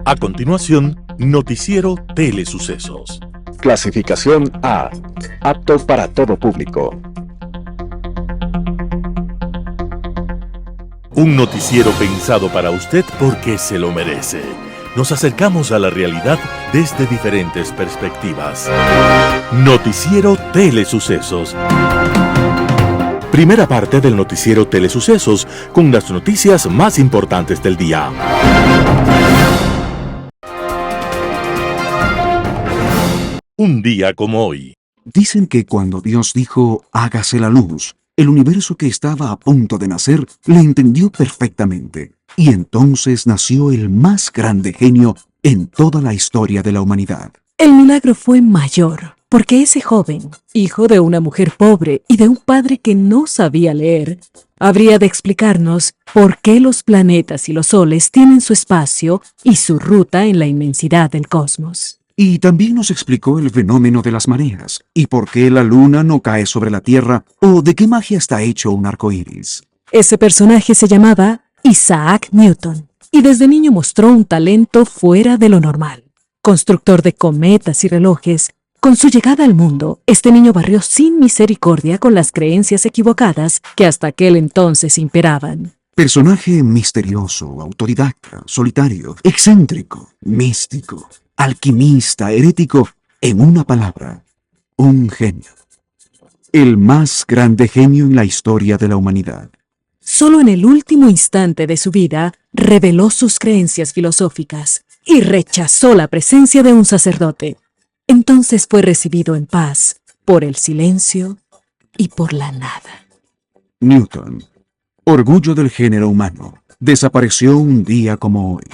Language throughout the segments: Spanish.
A continuación, Noticiero Telesucesos. Clasificación A. Apto para todo público. Un noticiero pensado para usted porque se lo merece. Nos acercamos a la realidad desde diferentes perspectivas. Noticiero Telesucesos. Primera parte del Noticiero Telesucesos con las noticias más importantes del día. Un día como hoy. Dicen que cuando Dios dijo, hágase la luz, el universo que estaba a punto de nacer le entendió perfectamente. Y entonces nació el más grande genio en toda la historia de la humanidad. El milagro fue mayor, porque ese joven, hijo de una mujer pobre y de un padre que no sabía leer, habría de explicarnos por qué los planetas y los soles tienen su espacio y su ruta en la inmensidad del cosmos. Y también nos explicó el fenómeno de las mareas, y por qué la luna no cae sobre la Tierra, o de qué magia está hecho un arco iris. Ese personaje se llamaba Isaac Newton, y desde niño mostró un talento fuera de lo normal. Constructor de cometas y relojes, con su llegada al mundo, este niño barrió sin misericordia con las creencias equivocadas que hasta aquel entonces imperaban. Personaje misterioso, autodidacta, solitario, excéntrico, místico, alquimista, herético, en una palabra, un genio. El más grande genio en la historia de la humanidad. Solo en el último instante de su vida reveló sus creencias filosóficas y rechazó la presencia de un sacerdote. Entonces fue recibido en paz por el silencio y por la nada. Newton, orgullo del género humano, desapareció un día como hoy,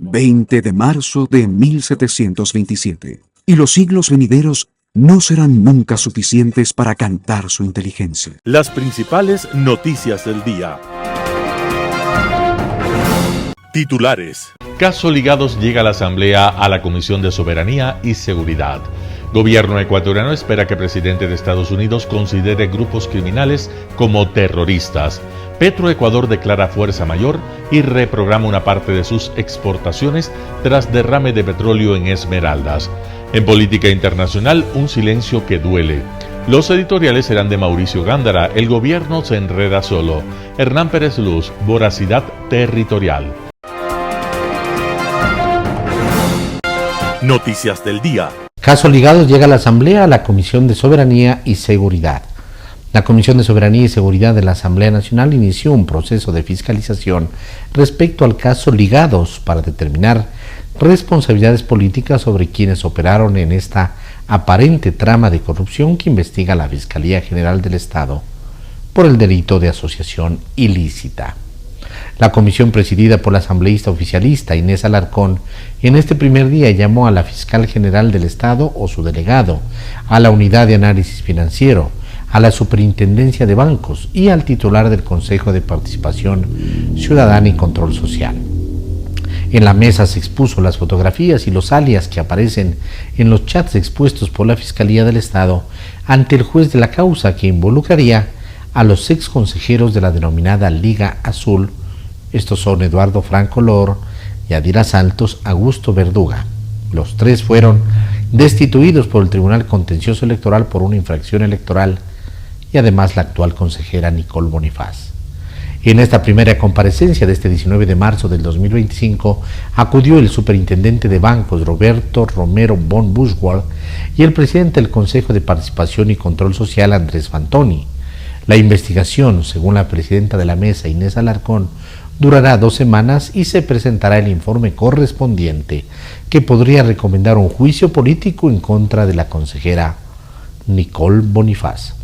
20 de marzo de 1727, y los siglos venideros no serán nunca suficientes para cantar su inteligencia. Las principales noticias del día. Titulares. Caso Ligados llega a la Asamblea a la Comisión de Soberanía y Seguridad. Gobierno ecuatoriano espera que presidente de Estados Unidos considere grupos criminales como terroristas. Petroecuador declara fuerza mayor y reprograma una parte de sus exportaciones tras derrame de petróleo en Esmeraldas. En política internacional, un silencio que duele. Los editoriales serán de Mauricio Gándara, el gobierno se enreda solo. Hernán Pérez Luz, voracidad territorial. Noticias del día. Caso Ligados llega a la Asamblea a la Comisión de Soberanía y Seguridad. La Comisión de Soberanía y Seguridad de la Asamblea Nacional inició un proceso de fiscalización respecto al caso Ligados para determinar responsabilidades políticas sobre quienes operaron en esta aparente trama de corrupción que investiga la Fiscalía General del Estado por el delito de asociación ilícita. La comisión presidida por la asambleísta oficialista Inés Alarcón en este primer día llamó a la Fiscal General del Estado o su delegado, a la Unidad de Análisis Financiero, a la Superintendencia de Bancos y al titular del Consejo de Participación Ciudadana y Control Social. En la mesa se expuso las fotografías y los alias que aparecen en los chats expuestos por la Fiscalía del Estado ante el juez de la causa que involucraría a los ex consejeros de la denominada Liga Azul. Estos son Eduardo Franco Lor, Yadira Santos, Augusto Verduga. Los tres fueron destituidos por el Tribunal Contencioso Electoral por una infracción electoral y además la actual consejera Nicole Bonifaz. En esta primera comparecencia de este 19 de marzo del 2025 acudió el superintendente de bancos Roberto Romero von Buschwald y el presidente del Consejo de Participación y Control Social Andrés Fantoni. La investigación, según la presidenta de la mesa Inés Alarcón, durará 2 semanas y se presentará el informe correspondiente que podría recomendar un juicio político en contra de la consejera Nicole Bonifaz.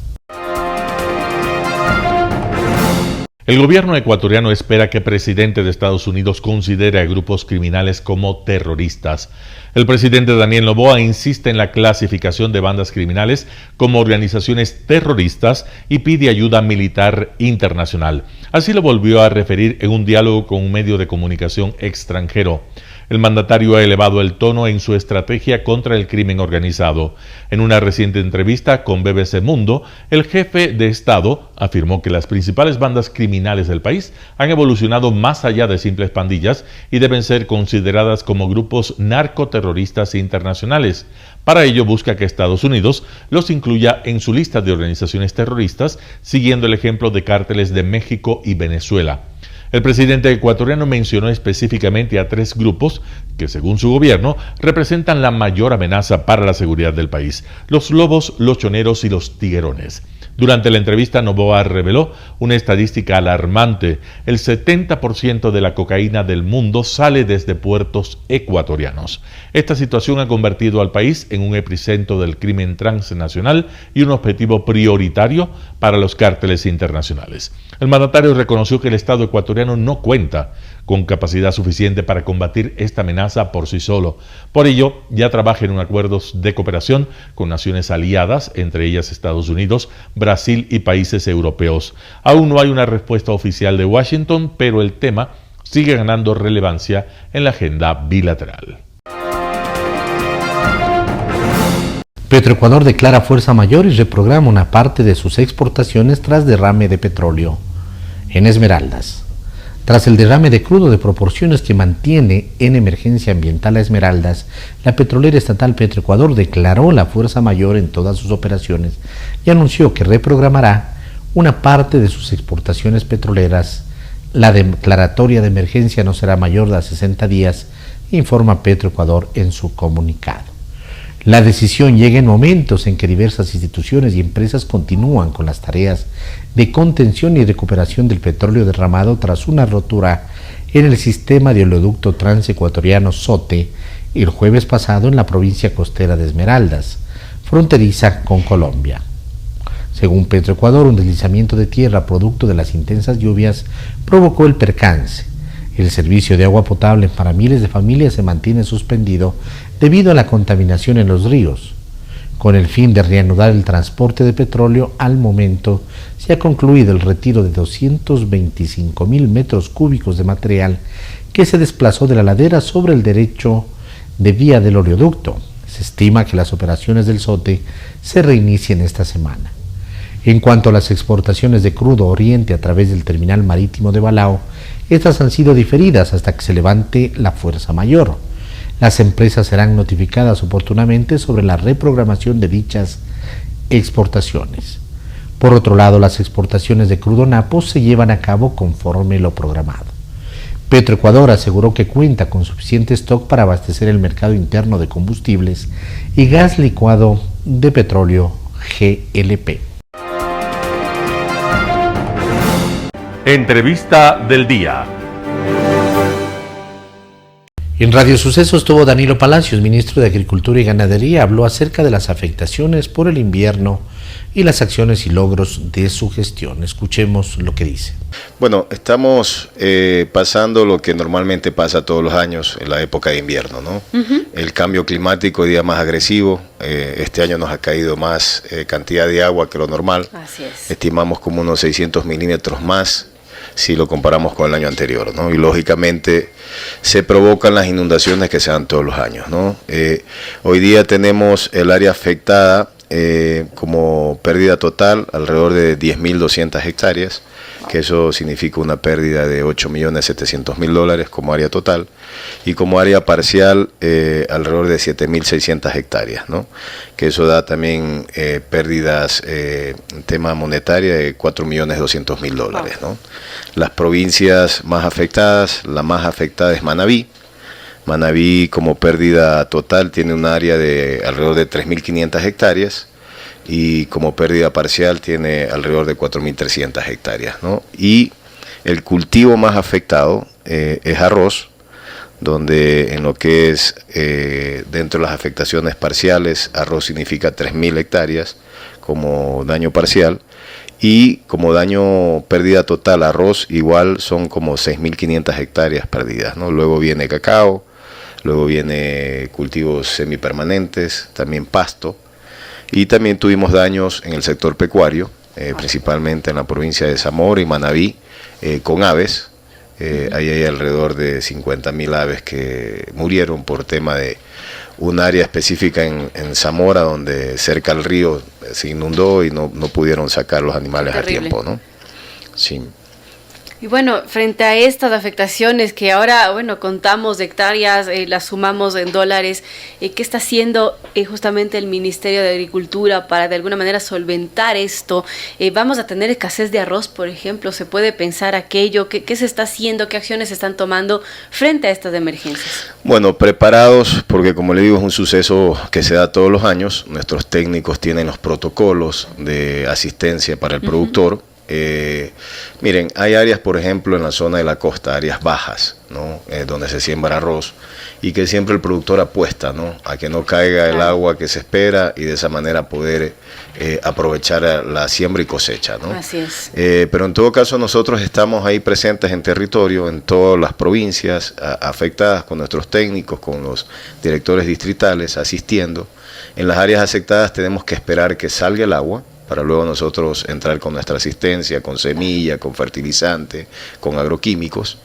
El gobierno ecuatoriano espera que el presidente de Estados Unidos considere a grupos criminales como terroristas. El presidente Daniel Noboa insiste en la clasificación de bandas criminales como organizaciones terroristas y pide ayuda militar internacional. Así lo volvió a referir en un diálogo con un medio de comunicación extranjero. El mandatario ha elevado el tono en su estrategia contra el crimen organizado. En una reciente entrevista con BBC Mundo, el jefe de Estado afirmó que las principales bandas criminales del país han evolucionado más allá de simples pandillas y deben ser consideradas como grupos narcoterroristas internacionales. Para ello busca que Estados Unidos los incluya en su lista de organizaciones terroristas, siguiendo el ejemplo de cárteles de México y Venezuela. El presidente ecuatoriano mencionó específicamente a 3 grupos que, según su gobierno, representan la mayor amenaza para la seguridad del país: los lobos, los choneros y los tiguerones. Durante la entrevista, Noboa reveló una estadística alarmante: el 70% de la cocaína del mundo sale desde puertos ecuatorianos. Esta situación ha convertido al país en un epicentro del crimen transnacional y un objetivo prioritario para los cárteles internacionales. El mandatario reconoció que el Estado ecuatoriano no cuenta con capacidad suficiente para combatir esta amenaza por sí solo. Por ello, ya trabaja en acuerdos de cooperación con naciones aliadas, entre ellas Estados Unidos, Brasil y países europeos. Aún no hay una respuesta oficial de Washington, pero el tema sigue ganando relevancia en la agenda bilateral. Petroecuador declara fuerza mayor y reprograma una parte de sus exportaciones tras derrame de petróleo. En Esmeraldas. Tras el derrame de crudo de proporciones que mantiene en emergencia ambiental a Esmeraldas, la petrolera estatal Petroecuador declaró la fuerza mayor en todas sus operaciones y anunció que reprogramará una parte de sus exportaciones petroleras. La declaratoria de emergencia no será mayor de 60 días, informa Petroecuador en su comunicado. La decisión llega en momentos en que diversas instituciones y empresas continúan con las tareas de contención y recuperación del petróleo derramado tras una rotura en el sistema de oleoducto transecuatoriano SOTE el jueves pasado en la provincia costera de Esmeraldas, fronteriza con Colombia. Según Petroecuador, un deslizamiento de tierra producto de las intensas lluvias provocó el percance. El servicio de agua potable para miles de familias se mantiene suspendido debido a la contaminación en los ríos. Con el fin de reanudar el transporte de petróleo, al momento se ha concluido el retiro de 225.000 metros cúbicos de material que se desplazó de la ladera sobre el derecho de vía del oleoducto. Se estima que las operaciones del SOTE se reinicien esta semana. En cuanto a las exportaciones de crudo oriente a través del terminal marítimo de Balao, estas han sido diferidas hasta que se levante la fuerza mayor. Las empresas serán notificadas oportunamente sobre la reprogramación de dichas exportaciones. Por otro lado, las exportaciones de crudo napo se llevan a cabo conforme lo programado. Petroecuador aseguró que cuenta con suficiente stock para abastecer el mercado interno de combustibles y gas licuado de petróleo GLP. Entrevista del día. En Radio Sucesos estuvo Danilo Palacios, ministro de Agricultura y Ganadería. Habló acerca de las afectaciones por el invierno y las acciones y logros de su gestión. Escuchemos lo que dice. Bueno, estamos pasando lo que normalmente pasa todos los años en la época de invierno, ¿no? El cambio climático hoy día más agresivo. Este año nos ha caído más cantidad de agua que lo normal. Así es. Estimamos como unos 600 milímetros más si lo comparamos con el año anterior, ¿no? Y lógicamente se provocan las inundaciones que se dan todos los años, ¿no? Hoy día tenemos el área afectada como pérdida total alrededor de 10.200 hectáreas, que eso significa una pérdida de $8.700.000 como área total, y como área parcial alrededor de 7.600 hectáreas, ¿no? Que eso da también pérdidas en tema monetaria de $4.200.000, ¿no? Las provincias más afectadas, la más afectada es Manabí. Manabí como pérdida total tiene un área de alrededor de 3.500 hectáreas y como pérdida parcial tiene alrededor de 4.300 hectáreas, ¿no? Y el cultivo más afectado es arroz, donde en lo que es dentro de las afectaciones parciales, arroz significa 3.000 hectáreas como daño parcial, y como daño pérdida total arroz igual son como 6.500 hectáreas perdidas, ¿no? Luego viene cacao, luego viene cultivos semipermanentes, también pasto, y también tuvimos daños en el sector pecuario, principalmente en la provincia de Zamora y Manabí, con aves. Ahí hay alrededor de 50.000 aves que murieron por tema de un área específica en Zamora, donde cerca al río se inundó y no pudieron sacar los animales a tiempo, ¿no? Sí. Y bueno, frente a estas afectaciones que ahora, bueno, contamos de hectáreas, las sumamos en dólares, ¿qué está haciendo justamente el Ministerio de Agricultura para de alguna manera solventar esto? ¿Vamos a tener escasez de arroz, por ejemplo? ¿Se puede pensar aquello? ¿Qué se está haciendo? ¿Qué acciones se están tomando frente a estas emergencias? Bueno, preparados, porque como le digo, es un suceso que se da todos los años. Nuestros técnicos tienen los protocolos de asistencia para el productor. Miren, hay áreas, por ejemplo, en la zona de la costa, áreas bajas, ¿no? Donde se siembra arroz, y que siempre el productor apuesta, ¿no?, a que no caiga el agua que se espera y de esa manera poder aprovechar la siembra y cosecha, ¿no? Así es. Pero en todo caso nosotros estamos ahí presentes en territorio, en todas las provincias afectadas, con nuestros técnicos, con los directores distritales asistiendo. En las áreas afectadas tenemos que esperar que salga el agua, para luego nosotros entrar con nuestra asistencia, con semilla, con fertilizante, con agroquímicos,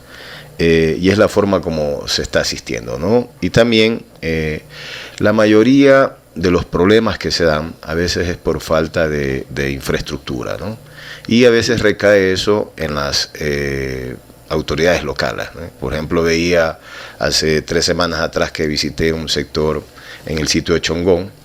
y es la forma como se está asistiendo, ¿no? Y también la mayoría de los problemas que se dan a veces es por falta de infraestructura, ¿no? Y a veces recae eso en las autoridades locales, ¿no? Por ejemplo, veía hace 3 semanas atrás que visité un sector en el sitio de Chongón,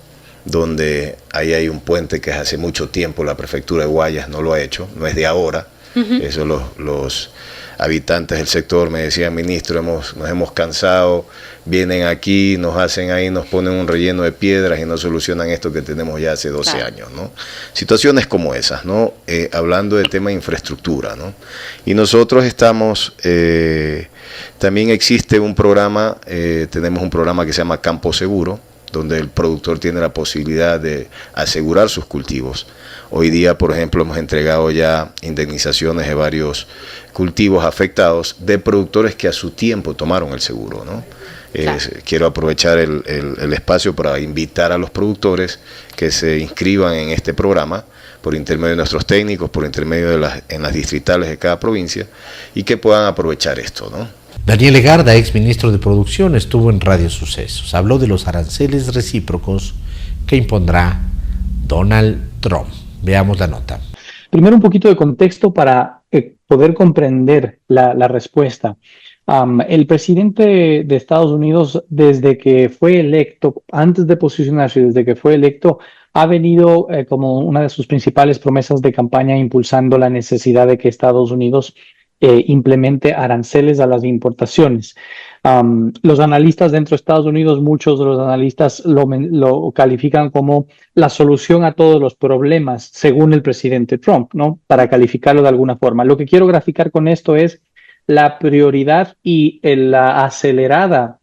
donde ahí hay un puente que hace mucho tiempo la prefectura de Guayas no lo ha hecho, no es de ahora. Eso los habitantes del sector me decían: ministro, nos hemos cansado, vienen aquí, nos hacen ahí, nos ponen un relleno de piedras y no solucionan esto que tenemos ya hace 12 años, ¿no? Situaciones como esas, ¿no? Hablando del tema de infraestructura, ¿no? Y nosotros estamos, también existe un programa, tenemos un programa que se llama Campo Seguro, donde el productor tiene la posibilidad de asegurar sus cultivos. Hoy día, por ejemplo, hemos entregado ya indemnizaciones de varios cultivos afectados de productores que a su tiempo tomaron el seguro, ¿no? Claro. Quiero aprovechar el espacio para invitar a los productores que se inscriban en este programa por intermedio de nuestros técnicos, por intermedio de en las distritales de cada provincia, y que puedan aprovechar esto, ¿no? Daniel Legarda, ex ministro de Producción, estuvo en Radio Sucesos. Habló de los aranceles recíprocos que impondrá Donald Trump. Veamos la nota. Primero, un poquito de contexto para poder comprender la respuesta. El presidente de Estados Unidos, desde que fue electo, antes de posicionarse, desde que fue electo, ha venido como una de sus principales promesas de campaña impulsando la necesidad de que Estados Unidos implemente aranceles a las importaciones. Los analistas dentro de Estados Unidos, muchos de los analistas lo califican como la solución a todos los problemas, según el presidente Trump, ¿no? Para calificarlo de alguna forma. Lo que quiero graficar con esto es la prioridad y la acelerada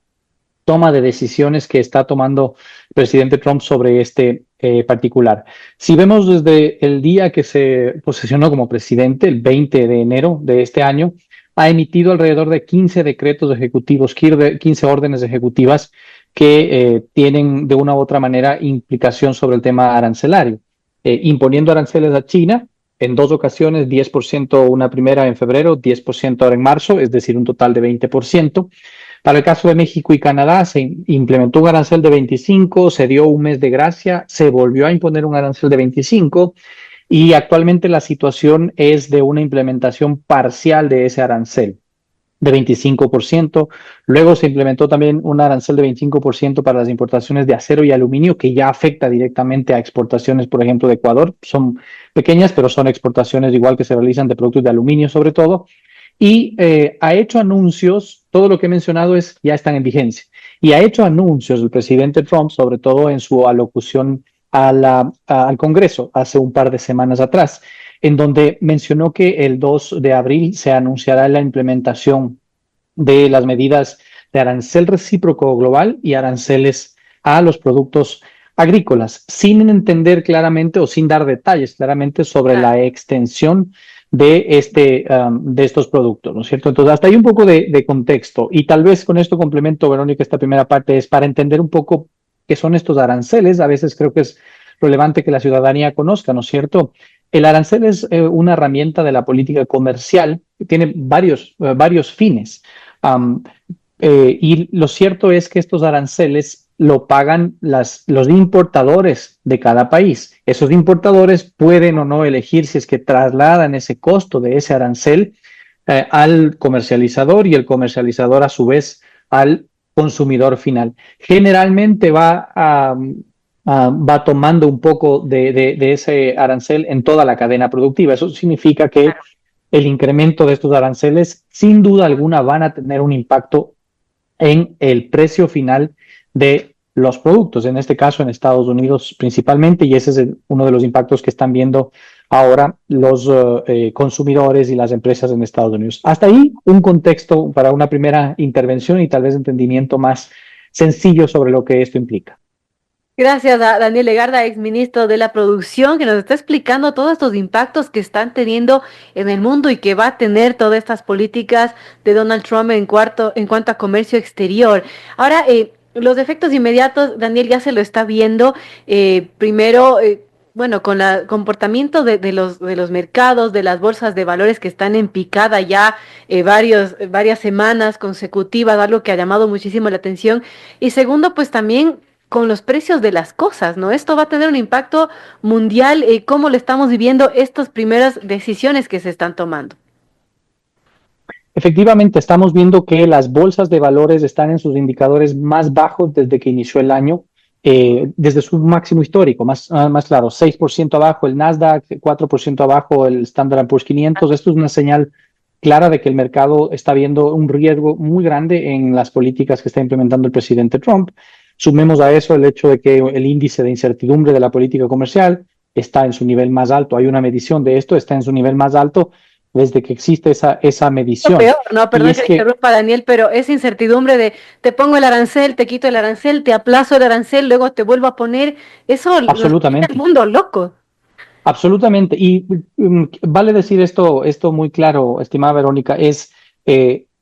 toma de decisiones que está tomando el presidente Trump sobre este particular. Si vemos desde el día que se posesionó como presidente, el 20 de enero de este año, ha emitido alrededor de 15 decretos ejecutivos, 15 órdenes ejecutivas que tienen de una u otra manera implicación sobre el tema arancelario, imponiendo aranceles a China en 2 ocasiones, 10% una primera en febrero, 10% ahora en marzo, es decir, un total de 20%. Para el caso de México y Canadá se implementó un arancel de 25, se dio un mes de gracia, se volvió a imponer un arancel de 25 y actualmente la situación es de una implementación parcial de ese arancel de 25%. Luego se implementó también un arancel de 25% para las importaciones de acero y aluminio, que ya afecta directamente a exportaciones, por ejemplo, de Ecuador. Son pequeñas, pero son exportaciones igual que se realizan de productos de aluminio sobre todo. Y ha hecho anuncios, todo lo que he mencionado ya están en vigencia, y ha hecho anuncios el presidente Trump, sobre todo en su alocución al Congreso hace un par de semanas atrás, en donde mencionó que el 2 de abril se anunciará la implementación de las medidas de arancel recíproco global y aranceles a los productos agrícolas, sin entender claramente o sin dar detalles claramente sobre la extensión de estos productos, ¿no es cierto? Entonces, hasta ahí un poco de contexto. Y tal vez con esto complemento, Verónica, esta primera parte es para entender un poco qué son estos aranceles. A veces creo que es relevante que la ciudadanía conozca, ¿no es cierto? El arancel es una herramienta de la política comercial que tiene varios fines. Um, y lo cierto es que estos aranceles lo pagan los importadores de cada país. Esos importadores pueden o no elegir si es que trasladan ese costo de ese arancel al comercializador y el comercializador a su vez al consumidor final. Generalmente va tomando un poco de ese arancel en toda la cadena productiva. Eso significa que el incremento de estos aranceles sin duda alguna van a tener un impacto en el precio final de los productos, en este caso en Estados Unidos principalmente, y ese es uno de los impactos que están viendo ahora los consumidores y las empresas en Estados Unidos. Hasta ahí un contexto para una primera intervención y tal vez entendimiento más sencillo sobre lo que esto implica. Gracias a Daniel Legarda, exministro de la Producción, que nos está explicando todos estos impactos que están teniendo en el mundo y que va a tener todas estas políticas de Donald Trump en cuanto a comercio exterior. Ahora, los efectos inmediatos, Daniel ya se lo está viendo. Primero, bueno, con el comportamiento de los mercados, de las bolsas de valores que están en picada ya varias semanas consecutivas, algo que ha llamado muchísimo la atención. Y segundo, pues también con los precios de las cosas, ¿no? Esto va a tener un impacto mundial. ¿Cómo lo estamos viviendo estas primeras decisiones que se están tomando? Efectivamente, estamos viendo que las bolsas de valores están en sus indicadores más bajos desde que inició el año, desde su máximo histórico, más claro, 6% abajo el Nasdaq, 4% abajo el Standard & Poor's 500. Esto es una señal clara de que el mercado está viendo un riesgo muy grande en las políticas que está implementando el presidente Trump. Sumemos a eso el hecho de que el índice de incertidumbre de la política comercial está en su nivel más alto. Hay una medición de esto, está en su nivel más alto desde que existe esa medición. Peor, no, perdón que interrumpa, Daniel, pero esa incertidumbre de te pongo el arancel, te quito el arancel, te aplazo el arancel, luego te vuelvo a poner, eso absolutamente. El mundo loco. Absolutamente. Y vale decir esto muy claro, estimada Verónica, es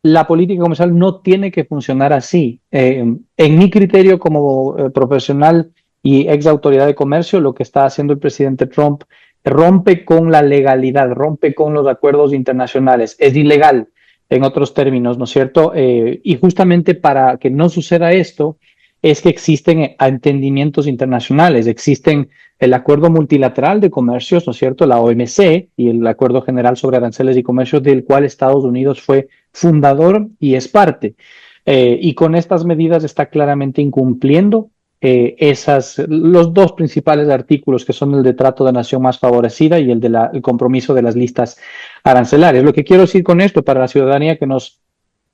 la política comercial no tiene que funcionar así. En mi criterio como profesional y ex autoridad de comercio, lo que está haciendo el presidente Trump rompe con la legalidad, rompe con los acuerdos internacionales. Es ilegal, en otros términos, ¿no es cierto? Y justamente para que no suceda esto, es que existen entendimientos internacionales, existen el Acuerdo Multilateral de Comercios, ¿no es cierto?, la OMC, y el Acuerdo General sobre Aranceles y Comercios, del cual Estados Unidos fue fundador y es parte. Y con estas medidas está claramente incumpliendo los dos principales artículos, que son el de trato de nación más favorecida y el compromiso de las listas arancelarias. Lo que quiero decir con esto para la ciudadanía que nos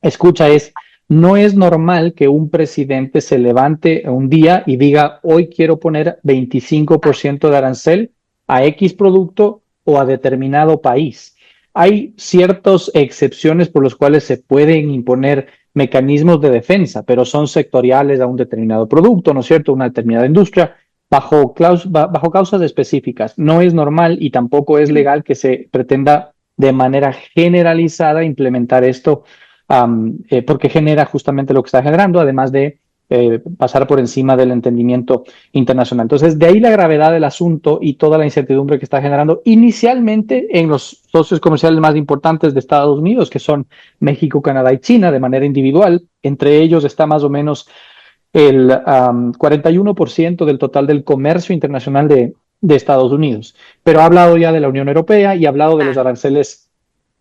escucha es: no es normal que un presidente se levante un día y diga hoy quiero poner 25% de arancel a X producto o a determinado país. Hay ciertas excepciones por las cuales se pueden imponer mecanismos de defensa, pero son sectoriales a un determinado producto, ¿no es cierto?, una determinada industria, bajo causas específicas. No es normal y tampoco es legal que se pretenda de manera generalizada implementar esto, porque genera justamente lo que está generando, además de pasar por encima del entendimiento internacional. Entonces, de ahí la gravedad del asunto y toda la incertidumbre que está generando inicialmente en los socios comerciales más importantes de Estados Unidos, que son México, Canadá y China, de manera individual. Entre ellos está más o menos el 41% del total del comercio internacional de Estados Unidos. Pero ha hablado ya de la Unión Europea y ha hablado de los aranceles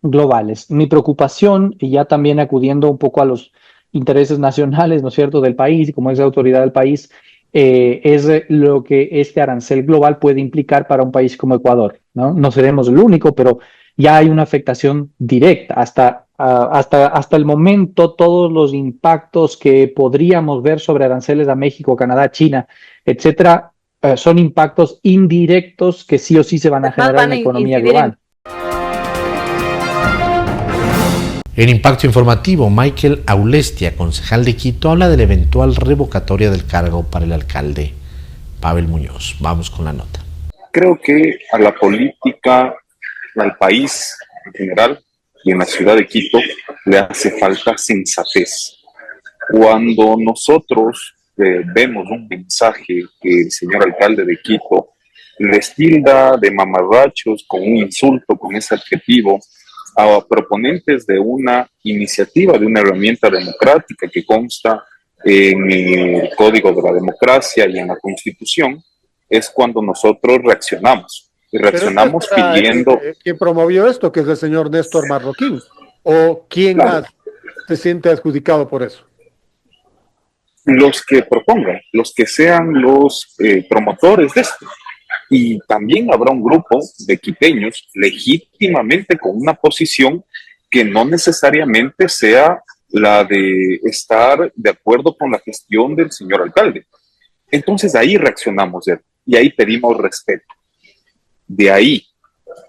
globales. Mi preocupación, y ya también acudiendo un poco a los intereses nacionales, ¿no es cierto?, del país y como es la autoridad del país, es lo que este arancel global puede implicar para un país como Ecuador, ¿no? No seremos el único, pero ya hay una afectación directa. Hasta el momento, todos los impactos que podríamos ver sobre aranceles a México, Canadá, China, etcétera, son impactos indirectos que sí o sí se van a generar en la economía global. En Impacto Informativo, Michael Aulestia, concejal de Quito, habla de la eventual revocatoria del cargo para el alcalde Pavel Muñoz. Vamos con la nota. Creo que a la política, al país, en general y en la ciudad de Quito le hace falta sensatez. Cuando nosotros vemos un mensaje que el señor alcalde de Quito les tilda de mamarrachos con un insulto, con ese adjetivo, a proponentes de una iniciativa, de una herramienta democrática que consta en el Código de la Democracia y en la Constitución, es cuando nosotros reaccionamos. Y reaccionamos pidiendo... ¿Quién promovió esto? Que es el señor Néstor Marroquín. ¿O quién más se siente adjudicado por eso? Los que propongan, los que sean los promotores de esto. Y también habrá un grupo de quiteños legítimamente con una posición que no necesariamente sea la de estar de acuerdo con la gestión del señor alcalde. Entonces ahí reaccionamos y ahí pedimos respeto. De ahí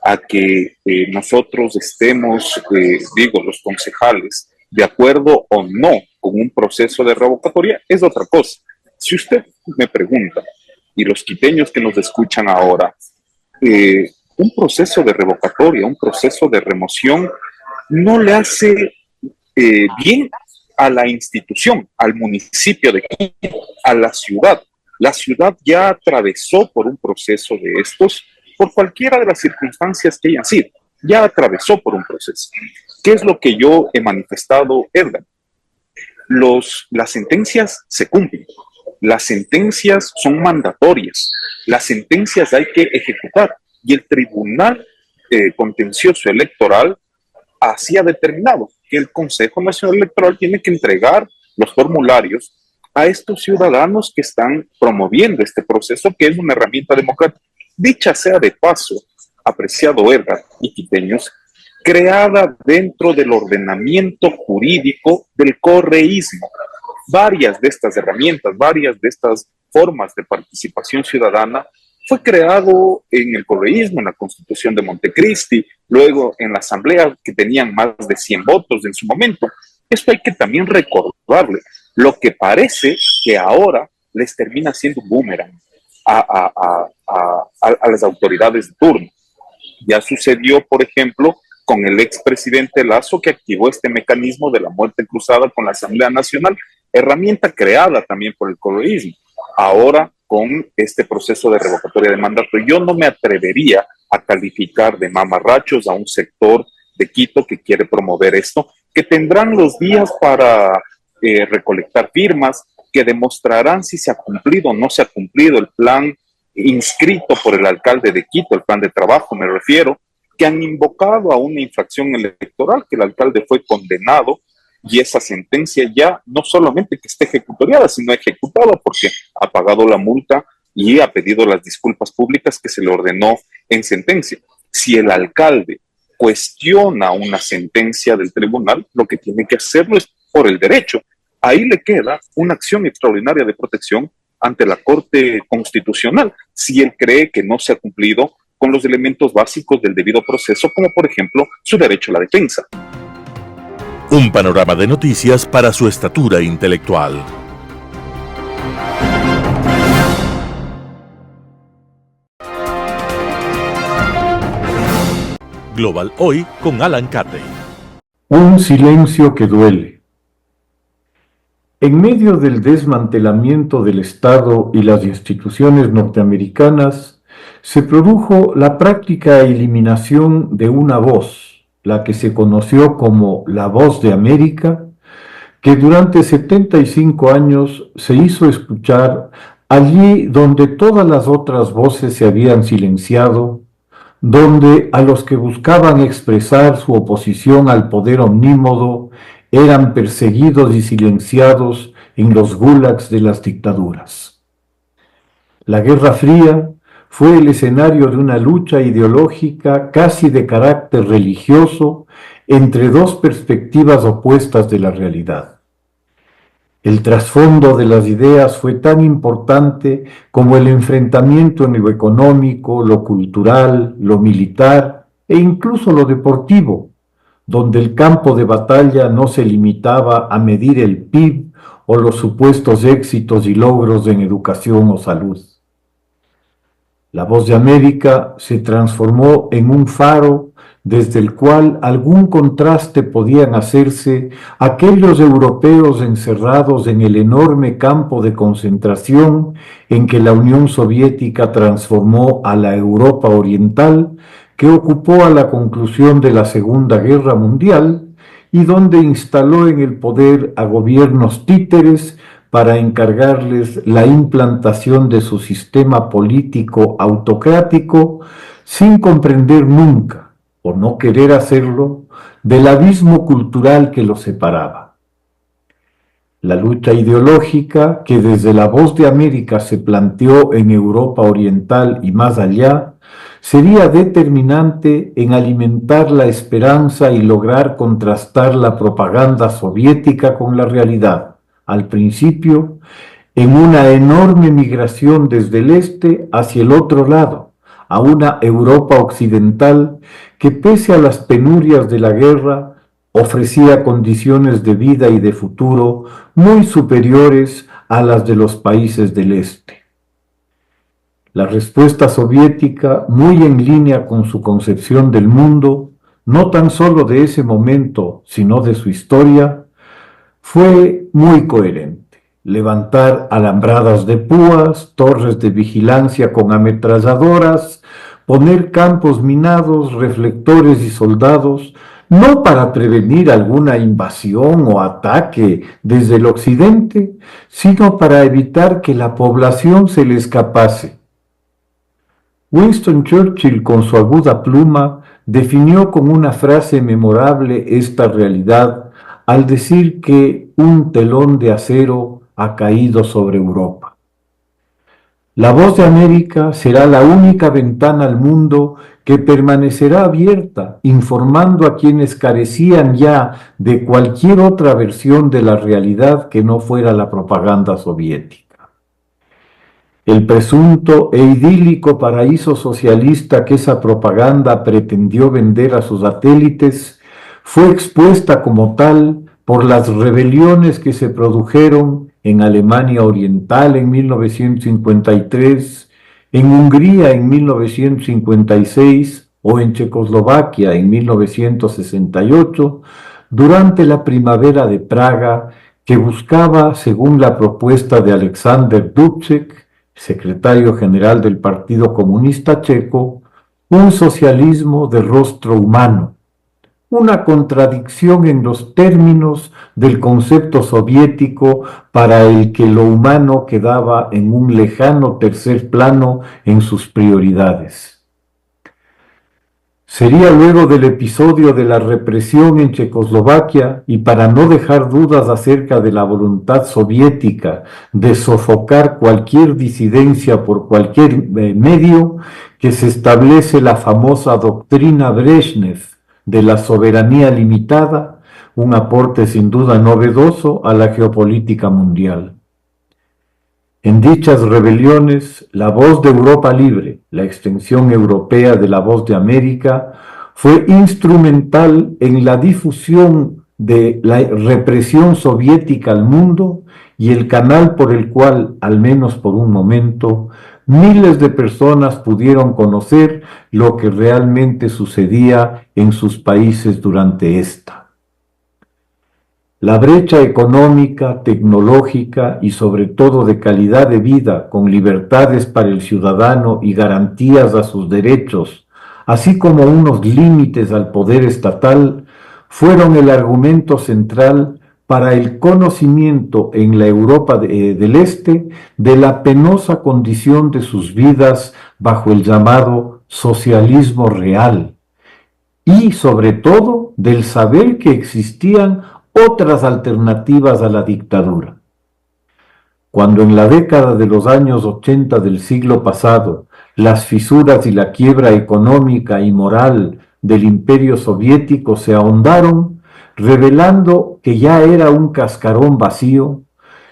a que nosotros estemos, los concejales, de acuerdo o no con un proceso de revocatoria, es otra cosa. Si usted me pregunta, y los quiteños que nos escuchan ahora, un proceso de revocatoria, un proceso de remoción, no le hace bien a la institución, al municipio de Quito, a la ciudad. La ciudad ya atravesó por un proceso de estos, por cualquiera de las circunstancias que hayan sido, ya atravesó por un proceso. ¿Qué es lo que yo he manifestado, Edgar? Las sentencias se cumplen. Las sentencias son mandatorias, las sentencias hay que ejecutar y el Tribunal Contencioso Electoral así ha determinado que el Consejo Nacional Electoral tiene que entregar los formularios a estos ciudadanos que están promoviendo este proceso, que es una herramienta democrática. Dicha sea de paso, apreciado Edgar y quiteños, creada dentro del ordenamiento jurídico del correísmo. Varias de estas herramientas, varias de estas formas de participación ciudadana fue creado en el correísmo, en la Constitución de Montecristi, luego en la Asamblea que tenían más de 100 votos en su momento. Esto hay que también recordarle. Lo que parece que ahora les termina siendo un boomerang a las autoridades de turno. Ya sucedió, por ejemplo, con el expresidente Lasso, que activó este mecanismo de la muerte cruzada con la Asamblea Nacional, herramienta creada también por el correísmo. Ahora, con este proceso de revocatoria de mandato, yo no me atrevería a calificar de mamarrachos a un sector de Quito que quiere promover esto, que tendrán los días para recolectar firmas, que demostrarán si se ha cumplido o no se ha cumplido el plan inscrito por el alcalde de Quito, el plan de trabajo me refiero, que han invocado a una infracción electoral, que el alcalde fue condenado y esa sentencia ya no solamente que esté ejecutoriada, sino ejecutada porque ha pagado la multa y ha pedido las disculpas públicas que se le ordenó en sentencia. Si el alcalde cuestiona una sentencia del tribunal, lo que tiene que hacerlo es por el derecho. Ahí le queda una acción extraordinaria de protección ante la Corte Constitucional, si él cree que no se ha cumplido con los elementos básicos del debido proceso, como por ejemplo su derecho a la defensa. Un panorama de noticias para su estatura intelectual. Global Hoy con Alan Cate. Un silencio que duele. En medio del desmantelamiento del Estado y las instituciones norteamericanas, se produjo la práctica eliminación de una voz, la que se conoció como la Voz de América, que durante 75 años se hizo escuchar allí donde todas las otras voces se habían silenciado, donde a los que buscaban expresar su oposición al poder omnímodo eran perseguidos y silenciados en los gulags de las dictaduras. La Guerra Fría fue el escenario de una lucha ideológica casi de carácter religioso entre dos perspectivas opuestas de la realidad. El trasfondo de las ideas fue tan importante como el enfrentamiento en lo económico, lo cultural, lo militar e incluso lo deportivo, donde el campo de batalla no se limitaba a medir el PIB o los supuestos éxitos y logros en educación o salud. La Voz de América se transformó en un faro desde el cual algún contraste podían hacerse aquellos europeos encerrados en el enorme campo de concentración en que la Unión Soviética transformó a la Europa Oriental, que ocupó a la conclusión de la Segunda Guerra Mundial y donde instaló en el poder a gobiernos títeres para encargarles la implantación de su sistema político autocrático, sin comprender nunca, o no querer hacerlo, del abismo cultural que los separaba. La lucha ideológica que desde La Voz de América se planteó en Europa Oriental y más allá, sería determinante en alimentar la esperanza y lograr contrastar la propaganda soviética con la realidad, al principio, en una enorme migración desde el este hacia el otro lado, a una Europa occidental que pese a las penurias de la guerra, ofrecía condiciones de vida y de futuro muy superiores a las de los países del este. La respuesta soviética, muy en línea con su concepción del mundo, no tan solo de ese momento, sino de su historia, fue muy coherente. Levantar alambradas de púas, torres de vigilancia con ametralladoras, poner campos minados, reflectores y soldados, no para prevenir alguna invasión o ataque desde el occidente, sino para evitar que la población se le escapase. Winston Churchill, con su aguda pluma, definió con una frase memorable esta realidad al decir que un telón de acero ha caído sobre Europa. La Voz de América será la única ventana al mundo que permanecerá abierta, informando a quienes carecían ya de cualquier otra versión de la realidad que no fuera la propaganda soviética. El presunto e idílico paraíso socialista que esa propaganda pretendió vender a sus satélites fue expuesta como tal por las rebeliones que se produjeron en Alemania Oriental en 1953, en Hungría en 1956 o en Checoslovaquia en 1968, durante la primavera de Praga, que buscaba, según la propuesta de Alexander Dubček, secretario general del Partido Comunista Checo, un socialismo de rostro humano, una contradicción en los términos del concepto soviético para el que lo humano quedaba en un lejano tercer plano en sus prioridades. Sería luego del episodio de la represión en Checoslovaquia, y para no dejar dudas acerca de la voluntad soviética de sofocar cualquier disidencia por cualquier medio, que se establece la famosa doctrina Brezhnev de la soberanía limitada, un aporte sin duda novedoso a la geopolítica mundial. En dichas rebeliones, la Voz de Europa Libre, la extensión europea de la Voz de América, fue instrumental en la difusión de la represión soviética al mundo y el canal por el cual, al menos por un momento, miles de personas pudieron conocer lo que realmente sucedía en sus países durante esta. La brecha económica, tecnológica y sobre todo de calidad de vida, con libertades para el ciudadano y garantías a sus derechos, así como unos límites al poder estatal, fueron el argumento central para el conocimiento en la Europa del Este de la penosa condición de sus vidas bajo el llamado socialismo real y sobre todo del saber que existían otras alternativas a la dictadura. Cuando en la década de los años 80 del siglo pasado las fisuras y la quiebra económica y moral del imperio soviético se ahondaron, revelando que ya era un cascarón vacío,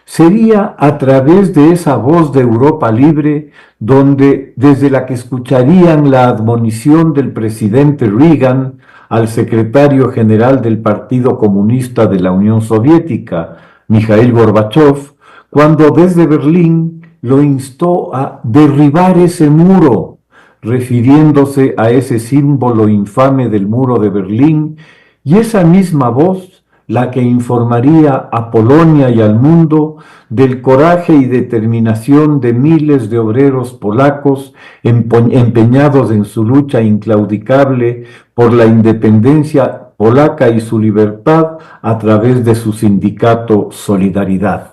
sería a través de esa Voz de Europa Libre desde la que escucharían la admonición del presidente Reagan al secretario general del Partido Comunista de la Unión Soviética, Mikhail Gorbachev, cuando desde Berlín lo instó a derribar ese muro, refiriéndose a ese símbolo infame del muro de Berlín, y esa misma voz la que informaría a Polonia y al mundo del coraje y determinación de miles de obreros polacos empeñados en su lucha inclaudicable por la independencia polaca y su libertad a través de su sindicato Solidaridad.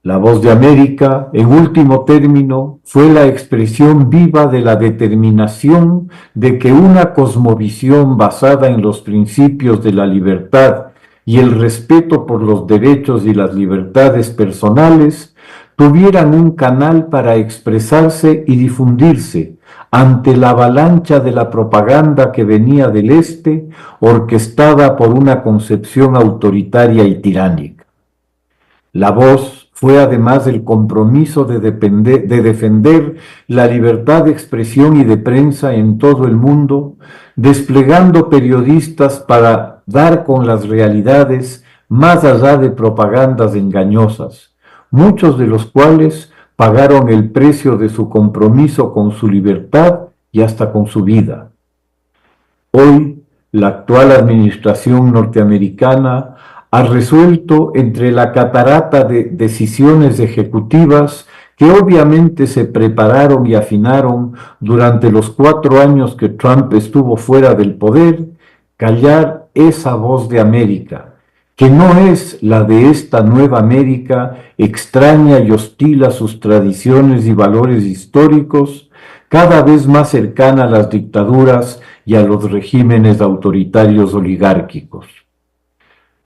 La Voz de América, en último término, fue la expresión viva de la determinación de que una cosmovisión basada en los principios de la libertad y el respeto por los derechos y las libertades personales tuvieran un canal para expresarse y difundirse ante la avalancha de la propaganda que venía del este, orquestada por una concepción autoritaria y tiránica. La Voz fue además el compromiso de defender la libertad de expresión y de prensa en todo el mundo, desplegando periodistas para dar con las realidades más allá de propagandas engañosas, muchos de los cuales pagaron el precio de su compromiso con su libertad y hasta con su vida. Hoy, la actual administración norteamericana ha resuelto entre la catarata de decisiones ejecutivas que obviamente se prepararon y afinaron durante los 4 años que Trump estuvo fuera del poder, callar esa voz de América, que no es la de esta nueva América extraña y hostil a sus tradiciones y valores históricos, cada vez más cercana a las dictaduras y a los regímenes autoritarios oligárquicos.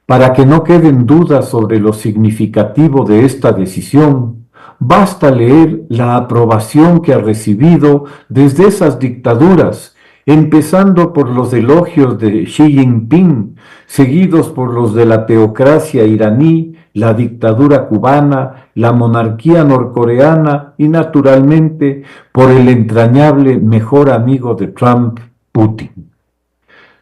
Para que no queden dudas sobre lo significativo de esta decisión, basta leer la aprobación que ha recibido desde esas dictaduras, empezando por los elogios de Xi Jinping, seguidos por los de la teocracia iraní, la dictadura cubana, la monarquía norcoreana y, naturalmente, por el entrañable mejor amigo de Trump, Putin.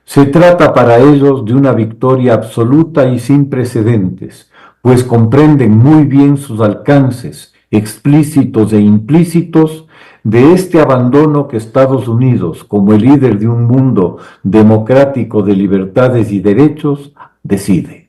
Se trata para ellos de una victoria absoluta y sin precedentes, pues comprenden muy bien sus alcances, explícitos e implícitos, de este abandono que Estados Unidos, como el líder de un mundo democrático de libertades y derechos, decide.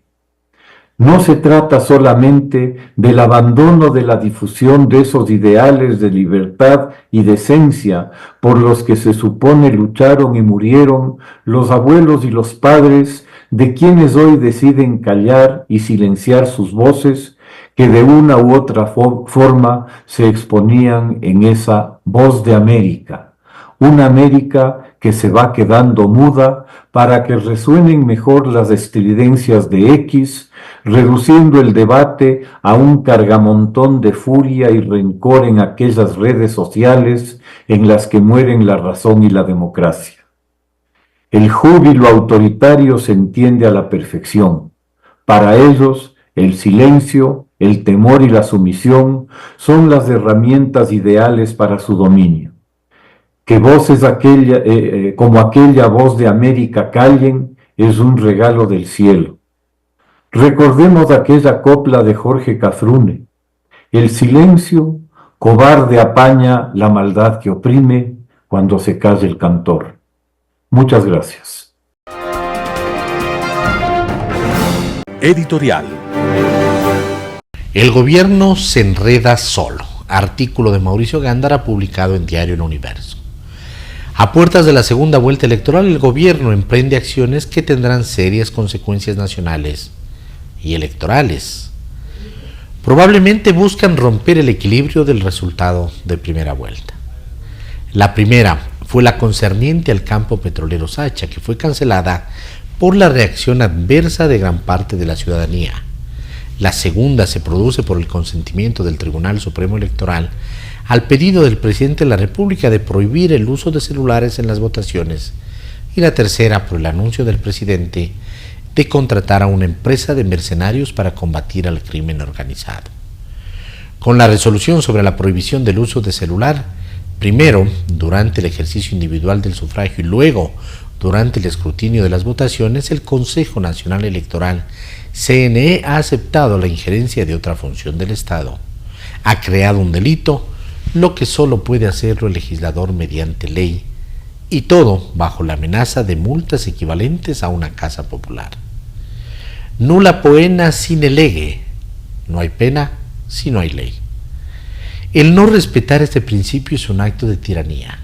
No se trata solamente del abandono de la difusión de esos ideales de libertad y decencia por los que se supone lucharon y murieron los abuelos y los padres de quienes hoy deciden callar y silenciar sus voces que de una u otra forma se exponían en esa Voz de América, una América que se va quedando muda para que resuenen mejor las estridencias de X, reduciendo el debate a un cargamontón de furia y rencor en aquellas redes sociales en las que mueren la razón y la democracia. El júbilo autoritario se entiende a la perfección. Para ellos, el silencio, el temor y la sumisión son las herramientas ideales para su dominio. Que voces como aquella Voz de América callen es un regalo del cielo. Recordemos aquella copla de Jorge Cafrune: el silencio cobarde apaña la maldad que oprime cuando se calla el cantor. Muchas gracias. Editorial. El gobierno se enreda solo. Artículo de Mauricio Gándara publicado en Diario El Universo. A puertas de la segunda vuelta electoral, el gobierno emprende acciones que tendrán serias consecuencias nacionales y electorales. Probablemente buscan romper el equilibrio del resultado de primera vuelta. La primera fue la concerniente al campo petrolero Sacha, que fue cancelada por la reacción adversa de gran parte de la ciudadanía. La segunda se produce por el consentimiento del Tribunal Supremo Electoral al pedido del presidente de la República de prohibir el uso de celulares en las votaciones, y la tercera por el anuncio del presidente de contratar a una empresa de mercenarios para combatir al crimen organizado. Con la resolución sobre la prohibición del uso de celular, primero durante el ejercicio individual del sufragio y luego durante el escrutinio de las votaciones, el Consejo Nacional Electoral, CNE, ha aceptado la injerencia de otra función del Estado. Ha creado un delito lo que solo puede hacerlo el legislador mediante ley, y todo bajo la amenaza de multas equivalentes a una casa popular. Nulla poena sine lege, no hay pena si no hay ley. El no respetar este principio es un acto de tiranía.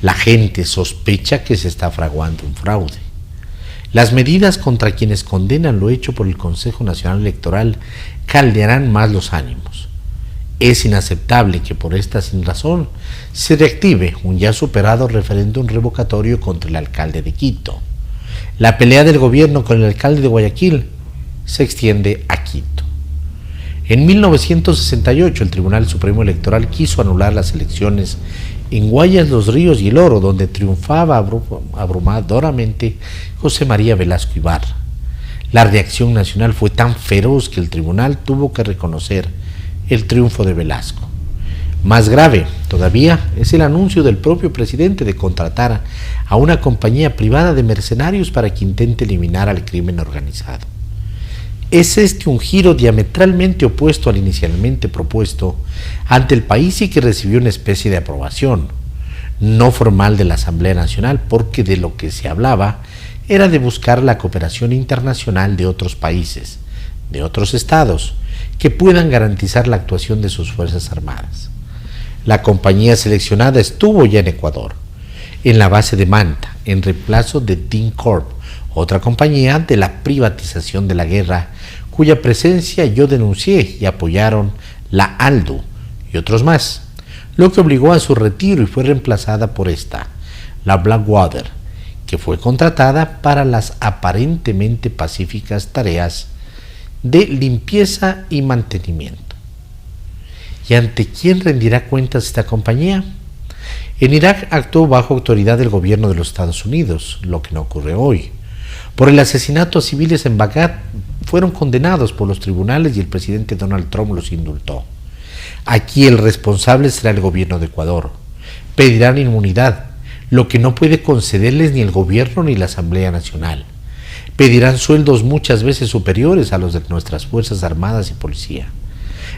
La gente sospecha que se está fraguando un fraude. Las medidas contra quienes condenan lo hecho por el Consejo Nacional Electoral caldearán más los ánimos. Es inaceptable que por esta sinrazón se reactive un ya superado referéndum revocatorio contra el alcalde de Quito. La pelea del gobierno con el alcalde de Guayaquil se extiende a Quito. En 1968 el Tribunal Supremo Electoral quiso anular las elecciones en Guayas, Los Ríos y El Oro, donde triunfaba abrumadoramente José María Velasco Ibarra. La reacción nacional fue tan feroz que el tribunal tuvo que reconocer el triunfo de Velasco. Más grave todavía es el anuncio del propio presidente de contratar a una compañía privada de mercenarios para que intente eliminar al crimen organizado. Es este un giro diametralmente opuesto al inicialmente propuesto ante el país y que recibió una especie de aprobación, no formal de la Asamblea Nacional, porque de lo que se hablaba era de buscar la cooperación internacional de otros países, de otros estados, que puedan garantizar la actuación de sus Fuerzas Armadas. La compañía seleccionada estuvo ya en Ecuador, en la base de Manta, en reemplazo de DynCorp, otra compañía de la privatización de la guerra, cuya presencia yo denuncié y apoyaron la ALDU y otros más, lo que obligó a su retiro y fue reemplazada por esta, la Blackwater, que fue contratada para las aparentemente pacíficas tareas de limpieza y mantenimiento. ¿Y ante quién rendirá cuentas esta compañía? En Irak actuó bajo autoridad del gobierno de los Estados Unidos, lo que no ocurre hoy. Por el asesinato a civiles en Bagdad fueron condenados por los tribunales y el presidente Donald Trump los indultó. Aquí el responsable será el gobierno de Ecuador. Pedirán inmunidad, lo que no puede concederles ni el gobierno ni la Asamblea Nacional. Pedirán sueldos muchas veces superiores a los de nuestras Fuerzas Armadas y Policía.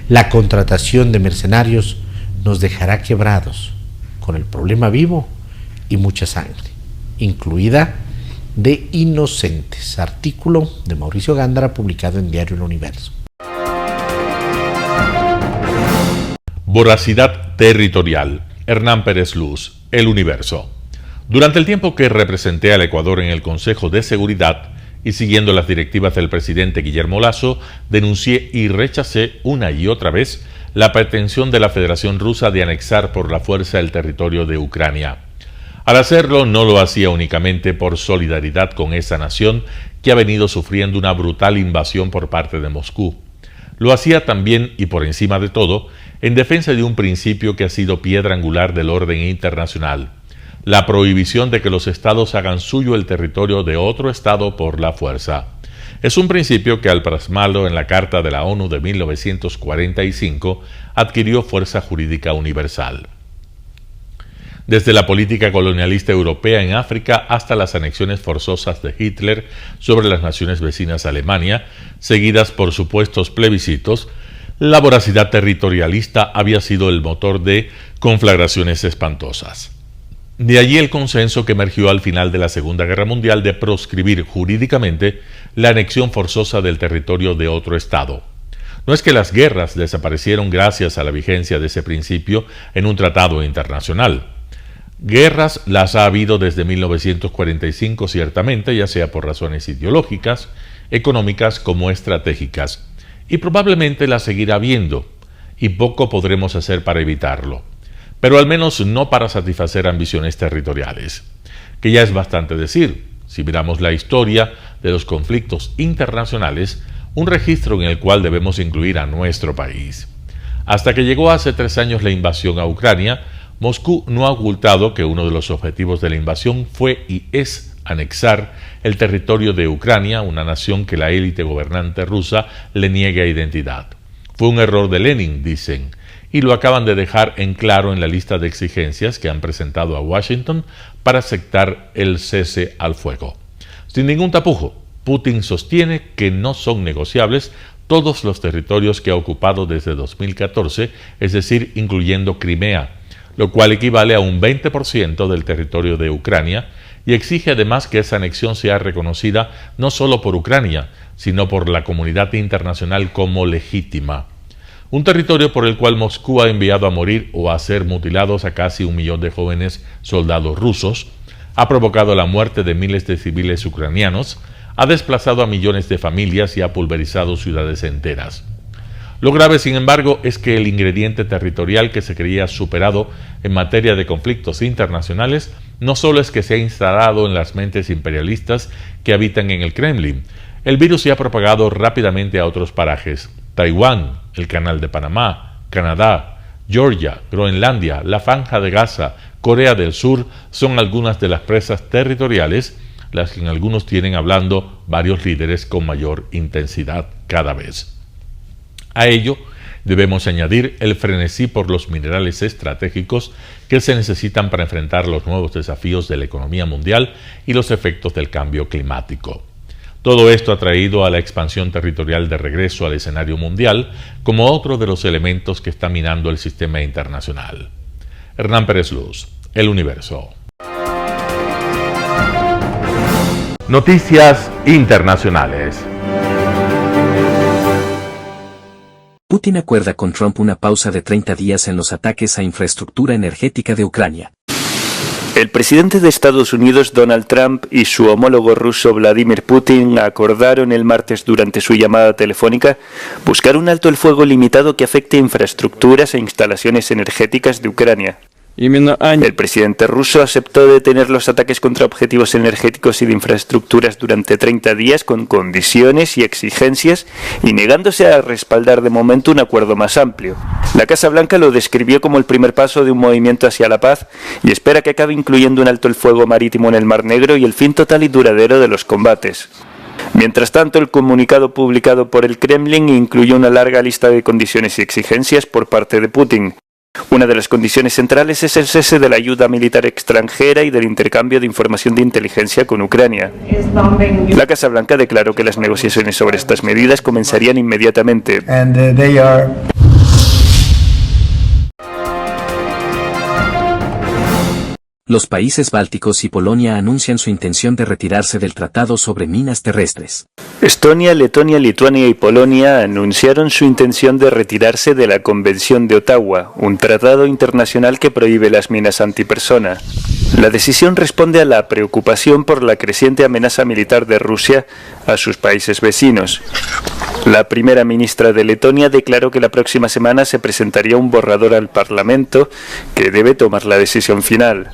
La contratación de mercenarios nos dejará quebrados, con el problema vivo y mucha sangre, incluida de inocentes. Artículo de Mauricio Gándara publicado en Diario El Universo. Voracidad territorial. Hernán Pérez Luz, El Universo. Durante el tiempo que representé al Ecuador en el Consejo de Seguridad y siguiendo las directivas del presidente Guillermo Lasso, denuncié y rechacé una y otra vez la pretensión de la Federación Rusa de anexar por la fuerza el territorio de Ucrania. Al hacerlo, no lo hacía únicamente por solidaridad con esa nación que ha venido sufriendo una brutal invasión por parte de Moscú. Lo hacía también, y por encima de todo, en defensa de un principio que ha sido piedra angular del orden internacional: la prohibición de que los estados hagan suyo el territorio de otro estado por la fuerza. Es un principio que, al plasmarlo en la Carta de la ONU de 1945, adquirió fuerza jurídica universal. Desde la política colonialista europea en África hasta las anexiones forzosas de Hitler sobre las naciones vecinas a Alemania, seguidas por supuestos plebiscitos, la voracidad territorialista había sido el motor de conflagraciones espantosas. De allí el consenso que emergió al final de la Segunda Guerra Mundial de proscribir jurídicamente la anexión forzosa del territorio de otro Estado. No es que las guerras desaparecieron gracias a la vigencia de ese principio en un tratado internacional. Guerras las ha habido desde 1945 ciertamente, ya sea por razones ideológicas, económicas como estratégicas, y probablemente las seguirá habiendo, y poco podremos hacer para evitarlo, pero al menos no para satisfacer ambiciones territoriales, que ya es bastante decir. Si miramos la historia de los conflictos internacionales, un registro en el cual debemos incluir a nuestro país. Hasta que llegó hace 3 años la invasión a Ucrania, Moscú no ha ocultado que uno de los objetivos de la invasión fue y es anexar el territorio de Ucrania, una nación que la élite gobernante rusa le niega identidad. Fue un error de Lenin, dicen, y lo acaban de dejar en claro en la lista de exigencias que han presentado a Washington para aceptar el cese al fuego. Sin ningún tapujo, Putin sostiene que no son negociables todos los territorios que ha ocupado desde 2014, es decir, incluyendo Crimea, lo cual equivale a un 20% del territorio de Ucrania, y exige además que esa anexión sea reconocida no solo por Ucrania, sino por la comunidad internacional como legítima. Un territorio por el cual Moscú ha enviado a morir o a ser mutilados a casi 1 millón de jóvenes soldados rusos, ha provocado la muerte de miles de civiles ucranianos, ha desplazado a millones de familias y ha pulverizado ciudades enteras. Lo grave, sin embargo, es que el ingrediente territorial que se creía superado en materia de conflictos internacionales no solo es que se ha instalado en las mentes imperialistas que habitan en el Kremlin, el virus se ha propagado rápidamente a otros parajes. Taiwán, el Canal de Panamá, Canadá, Georgia, Groenlandia, la Franja de Gaza, Corea del Sur son algunas de las presas territoriales, las que en algunos tienen hablando varios líderes con mayor intensidad cada vez. A ello debemos añadir el frenesí por los minerales estratégicos que se necesitan para enfrentar los nuevos desafíos de la economía mundial y los efectos del cambio climático. Todo esto ha traído a la expansión territorial de regreso al escenario mundial como otro de los elementos que está minando el sistema internacional. Hernán Pérez Luz, El Universo. Noticias internacionales. Putin acuerda con Trump una pausa de 30 días en los ataques a infraestructura energética de Ucrania. El presidente de Estados Unidos, Donald Trump, y su homólogo ruso, Vladimir Putin, acordaron el martes durante su llamada telefónica buscar un alto el fuego limitado que afecte infraestructuras e instalaciones energéticas de Ucrania. El presidente ruso aceptó detener los ataques contra objetivos energéticos y de infraestructuras durante 30 días con condiciones y exigencias y negándose a respaldar de momento un acuerdo más amplio. La Casa Blanca lo describió como el primer paso de un movimiento hacia la paz y espera que acabe incluyendo un alto el fuego marítimo en el Mar Negro y el fin total y duradero de los combates. Mientras tanto, el comunicado publicado por el Kremlin incluyó una larga lista de condiciones y exigencias por parte de Putin. Una de las condiciones centrales es el cese de la ayuda militar extranjera y del intercambio de información de inteligencia con Ucrania. La Casa Blanca declaró que las negociaciones sobre estas medidas comenzarían inmediatamente. Los países bálticos y Polonia anuncian su intención de retirarse del Tratado sobre Minas Terrestres. Estonia, Letonia, Lituania y Polonia anunciaron su intención de retirarse de la Convención de Ottawa, un tratado internacional que prohíbe las minas antipersona. La decisión responde a la preocupación por la creciente amenaza militar de Rusia a sus países vecinos. La primera ministra de Letonia declaró que la próxima semana se presentaría un borrador al Parlamento que debe tomar la decisión final.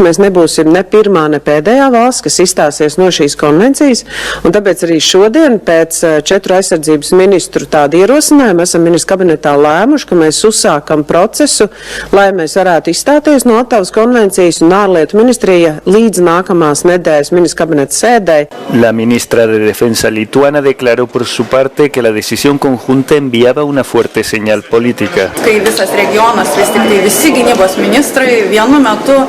Mēs nebūsim ne pirmā, ne pēdējā valsts, kas izstāsies no šīs konvencijas, un tāpēc arī šodien pēc 4 aizsardzības ministru tādu ierosinājumu esam ministru kabinetā lēmuši, ka mēs uzsākam procesu, lai mēs varētu izstāties no Ottavas konvencijas un ārlietu ministrija līdz nākamās nedēļas ministru kabineta sēdē. La ministra de Defensa lituana declaró por su parte que la decisión conjunta enviaba una fuerte señal política. Kai visas regionas, vis tik tai visi gynybos ministrai vienu metu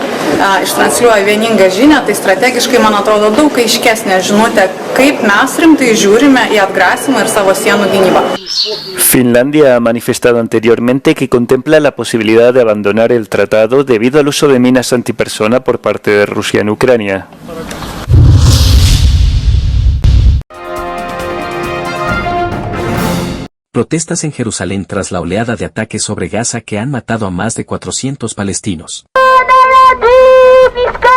ištransliuoja vieningą žinią, tai strategiškai, man atrodo, daug aiškesnė žinutė, kaip mes rimtai žiūrime į atgrasymą ir savo sienų gynybą. Finlandia ha manifestado anteriormente que contempla la posibilidad de abandonar el tratado debido al uso de minas antipersona por parte de Rusia en Ucrania. Protestas en Jerusalén tras la oleada de ataques sobre Gaza que han matado a más de 400 palestinos.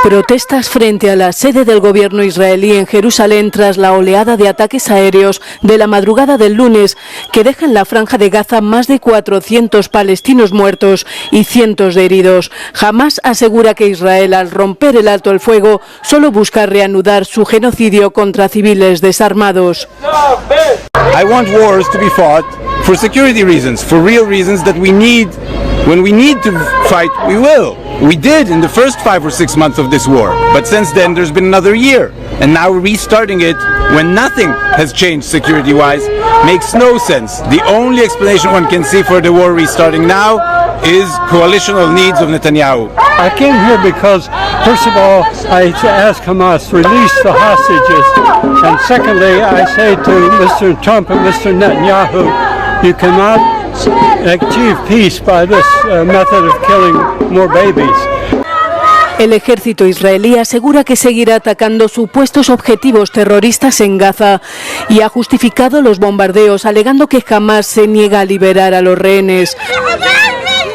Protestas frente a la sede del gobierno israelí en Jerusalén tras la oleada de ataques aéreos de la madrugada del lunes que deja en la franja de Gaza más de 400 palestinos muertos y cientos de heridos. Hamás asegura que Israel, al romper el alto el fuego, solo busca reanudar su genocidio contra civiles desarmados. I want wars to be fought for security reasons, for real reasons that we need. When we need to fight, we will. We did in the first 5 or 6 months of this war, but since then there's been another year, and now we're restarting it when nothing has changed security-wise makes no sense. The only explanation one can see for the war restarting now is coalitional needs of Netanyahu. I came here because, first of all, I ask Hamas to release the hostages, and secondly, I say to Mr. Trump and Mr. Netanyahu, you cannot achieve peace by this method of killing more babies. El ejército israelí asegura que seguirá atacando supuestos objetivos terroristas en Gaza y ha justificado los bombardeos, alegando que Hamas se niega a liberar a los rehenes.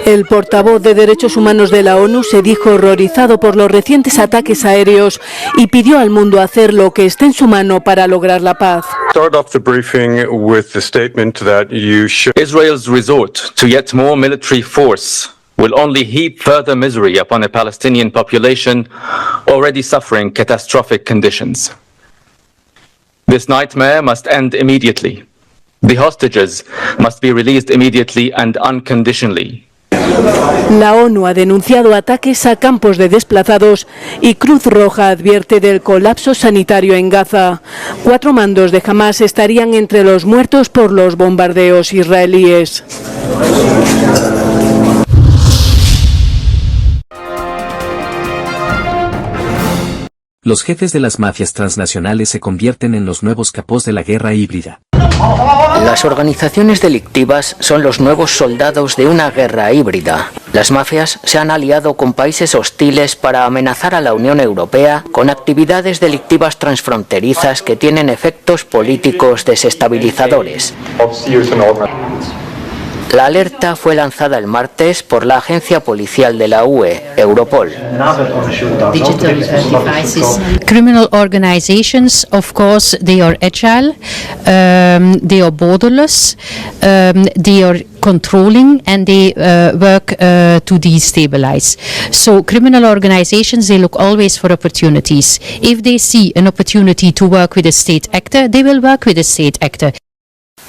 El portavoz de Derechos Humanos de la ONU se dijo horrorizado por los recientes ataques aéreos y pidió al mundo hacer lo que esté en su mano para lograr la paz. Start off the briefing with the statement that Israel's resort to yet more military force will only heap further misery upon a Palestinian population already suffering catastrophic conditions. This nightmare must end immediately. The hostages must be released immediately and unconditionally. La ONU ha denunciado ataques a campos de desplazados y Cruz Roja advierte del colapso sanitario en Gaza. 4 mandos de Hamas estarían entre los muertos por los bombardeos israelíes. Los jefes de las mafias transnacionales se convierten en los nuevos capós de la guerra híbrida. Las organizaciones delictivas son los nuevos soldados de una guerra híbrida. Las mafias se han aliado con países hostiles para amenazar a la Unión Europea con actividades delictivas transfronterizas que tienen efectos políticos desestabilizadores. La alerta fue lanzada el martes por la agencia policial de la UE, Europol. Criminal organizations, of course, they are agile, they are borderless, they are controlling, and they work to destabilize. So criminal organizations, they look always for opportunities. If they see an opportunity to work with a state actor, they will work with a state actor.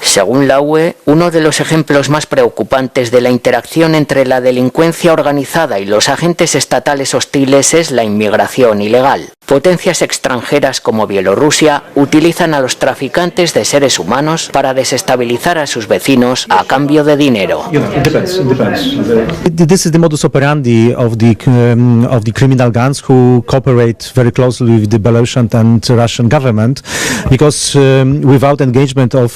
Según la UE, uno de los ejemplos más preocupantes de la interacción entre la delincuencia organizada y los agentes estatales hostiles es la inmigración ilegal. Potencias extranjeras como Bielorrusia utilizan a los traficantes de seres humanos para desestabilizar a sus vecinos a cambio de dinero. This is the modus operandi of the criminal gangs who cooperate very closely with the Belarusian and Russian government, because without engagement of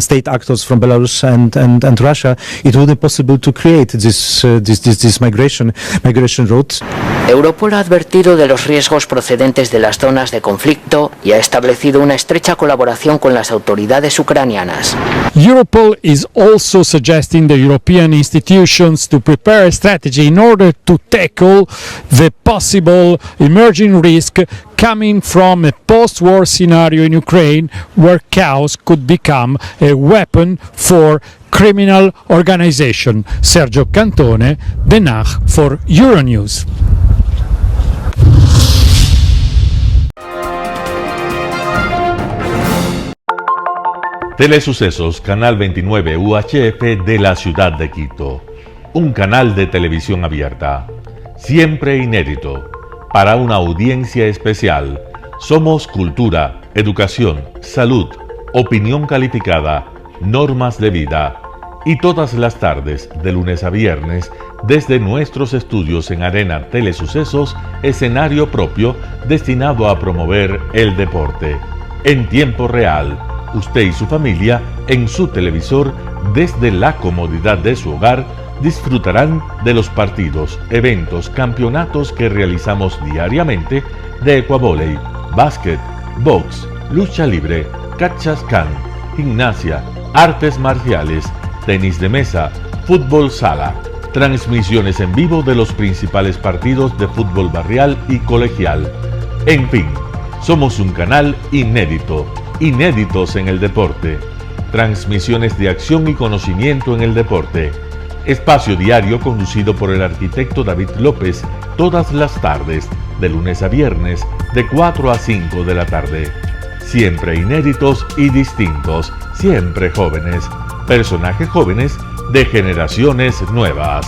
state actors from Belarus and Russia, it would be possible to create this migration route. Europol ha advertido de los riesgos procedentes de las zonas de conflicto y ha establecido una estrecha colaboración con las autoridades ucranianas. Europol is also suggesting the European institutions to prepare a strategy in order to tackle the possible emerging risk coming from a post-war scenario in Ukraine where chaos could become a weapon for criminal organization. Sergio Cantone, Den Haag for Euronews. Telesucesos, Canal 29 UHF de la ciudad de Quito. Un canal de televisión abierta, siempre inédito, para una audiencia especial. Somos cultura, educación, salud, opinión calificada, normas de vida. Y todas las tardes, de lunes a viernes, desde nuestros estudios en Arena Telesucesos, escenario propio destinado a promover el deporte. En tiempo real, usted y su familia, en su televisor, desde la comodidad de su hogar, disfrutarán de los partidos, eventos, campeonatos que realizamos diariamente de ecuavóley, básquet, box, lucha libre, cachascán, gimnasia, artes marciales, tenis de mesa, fútbol sala, transmisiones en vivo de los principales partidos de fútbol barrial y colegial. En fin, somos un canal inédito, inéditos en el deporte. Transmisiones de acción y conocimiento en el deporte. Espacio diario conducido por el arquitecto David López todas las tardes, de lunes a viernes, de 4 a 5 de la tarde. Siempre inéditos y distintos, siempre jóvenes. Personajes jóvenes de generaciones nuevas.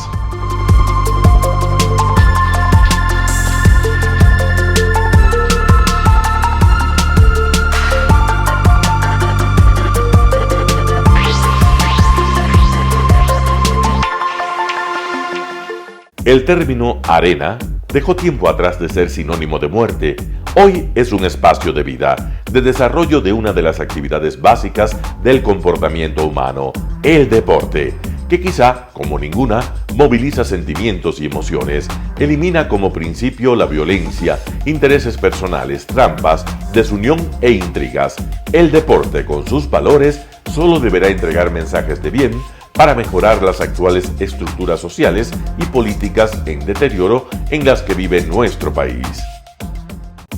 El término arena dejó tiempo atrás de ser sinónimo de muerte. Hoy es un espacio de vida, de desarrollo de una de las actividades básicas del comportamiento humano, el deporte, que quizá, como ninguna, moviliza sentimientos y emociones, elimina como principio la violencia, intereses personales, trampas, desunión e intrigas. El deporte, con sus valores, solo deberá entregar mensajes de bien para mejorar las actuales estructuras sociales y políticas en deterioro en las que vive nuestro país.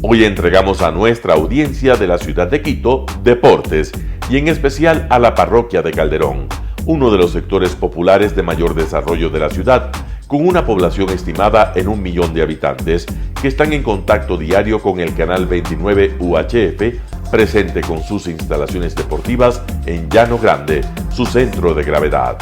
Hoy entregamos a nuestra audiencia de la ciudad de Quito deportes y en especial a la parroquia de Calderón, uno de los sectores populares de mayor desarrollo de la ciudad, con una población estimada en 1 millón de habitantes que están en contacto diario con el canal 29 UHF, presente con sus instalaciones deportivas en Llano Grande, su centro de gravedad.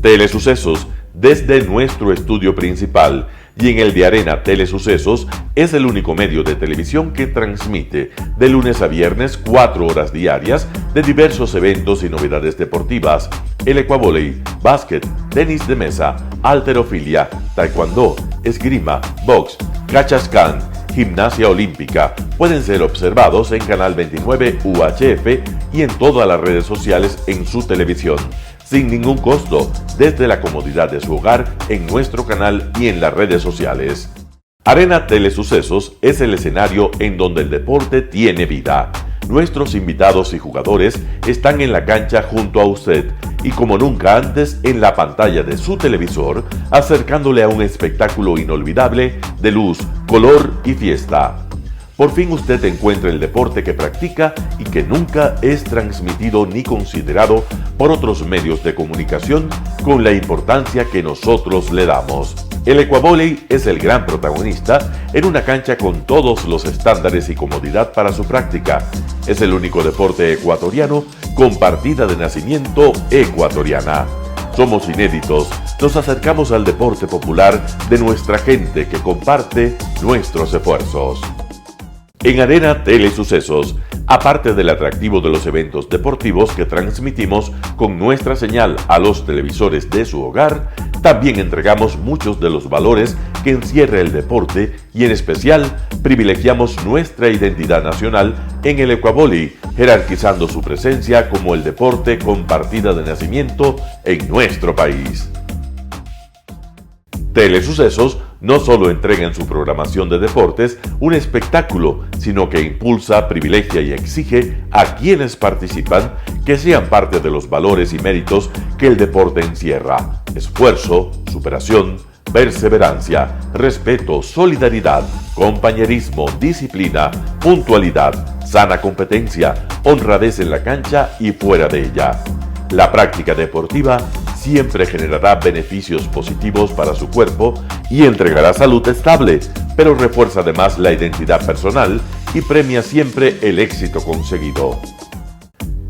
Telesucesos, desde nuestro estudio principal y en el de Arena Telesucesos, es el único medio de televisión que transmite de lunes a viernes 4 horas diarias de diversos eventos y novedades deportivas: el ecuavóley, básquet, tenis de mesa, halterofilia, taekwondo, esgrima, box, cachascán, gimnasia olímpica. Pueden ser observados en Canal 29 UHF y en todas las redes sociales en su televisión, sin ningún costo, desde la comodidad de su hogar, en nuestro canal y en las redes sociales. Arena Telesucesos es el escenario en donde el deporte tiene vida. Nuestros invitados y jugadores están en la cancha junto a usted y como nunca antes en la pantalla de su televisor, acercándole a un espectáculo inolvidable de luz, color y fiesta. Por fin usted encuentra el deporte que practica y que nunca es transmitido ni considerado por otros medios de comunicación con la importancia que nosotros le damos. El ecuavóley es el gran protagonista en una cancha con todos los estándares y comodidad para su práctica. Es el único deporte ecuatoriano con partida de nacimiento ecuatoriana. Somos inéditos, nos acercamos al deporte popular de nuestra gente que comparte nuestros esfuerzos. En Arena Telesucesos, aparte del atractivo de los eventos deportivos que transmitimos con nuestra señal a los televisores de su hogar, también entregamos muchos de los valores que encierra el deporte y en especial privilegiamos nuestra identidad nacional en el ecuavóley, jerarquizando su presencia como el deporte con partida de nacimiento en nuestro país. Telesucesos no solo entrega en su programación de deportes un espectáculo, sino que impulsa, privilegia y exige a quienes participan que sean parte de los valores y méritos que el deporte encierra: esfuerzo, superación, perseverancia, respeto, solidaridad, compañerismo, disciplina, puntualidad, sana competencia, honradez en la cancha y fuera de ella. La práctica deportiva siempre generará beneficios positivos para su cuerpo y entregará salud estable, pero refuerza además la identidad personal y premia siempre el éxito conseguido.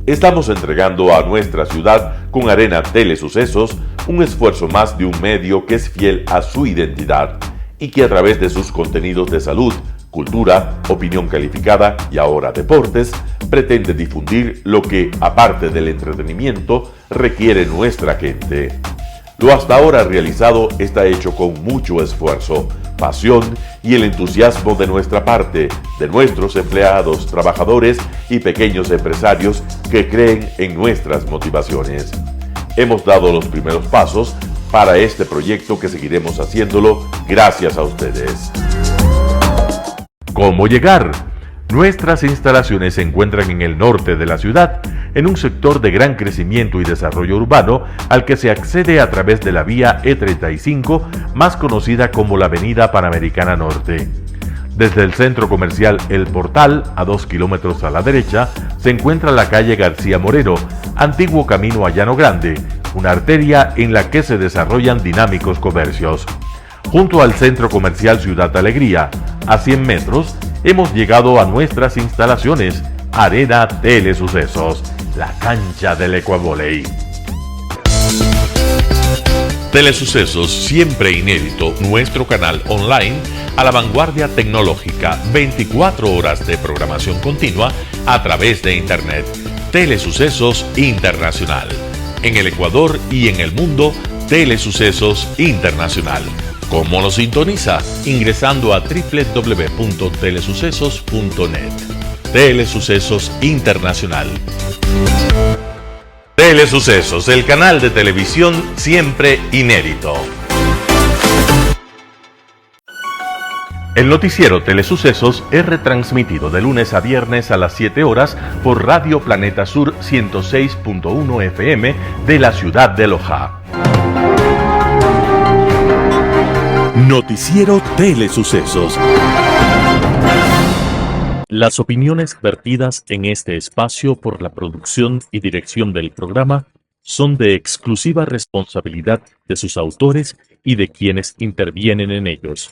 Estamos entregando a nuestra ciudad con Arena Telesucesos un esfuerzo más de un medio que es fiel a su identidad y que a través de sus contenidos de salud, cultura, opinión calificada y ahora deportes, pretende difundir lo que, aparte del entretenimiento, requiere nuestra gente. Lo hasta ahora realizado está hecho con mucho esfuerzo, pasión y el entusiasmo de nuestra parte, de nuestros empleados, trabajadores y pequeños empresarios que creen en nuestras motivaciones. Hemos dado los primeros pasos para este proyecto que seguiremos haciéndolo gracias a ustedes. ¿Cómo llegar? Nuestras instalaciones se encuentran en el norte de la ciudad, en un sector de gran crecimiento y desarrollo urbano al que se accede a través de la vía E35, más conocida como la Avenida Panamericana Norte. Desde el centro comercial El Portal, a 2 kilómetros a la derecha, se encuentra la calle García Moreno, antiguo camino a Llano Grande, una arteria en la que se desarrollan dinámicos comercios. Junto al centro comercial Ciudad Alegría, a 100 metros, hemos llegado a nuestras instalaciones, Arena Telesucesos, la cancha del ecuavóley. Telesucesos, siempre inédito, nuestro canal online a la vanguardia tecnológica, 24 horas de programación continua a través de Internet. Telesucesos Internacional. En el Ecuador y en el mundo, Telesucesos Internacional. ¿Cómo lo sintoniza? Ingresando a www.telesucesos.net. Telesucesos Internacional. Telesucesos, el canal de televisión siempre inédito. El noticiero Telesucesos es retransmitido de lunes a viernes a las 7 horas por Radio Planeta Sur 106.1 FM de la ciudad de Loja. Noticiero Telesucesos. Las opiniones vertidas en este espacio por la producción y dirección del programa son de exclusiva responsabilidad de sus autores y de quienes intervienen en ellos.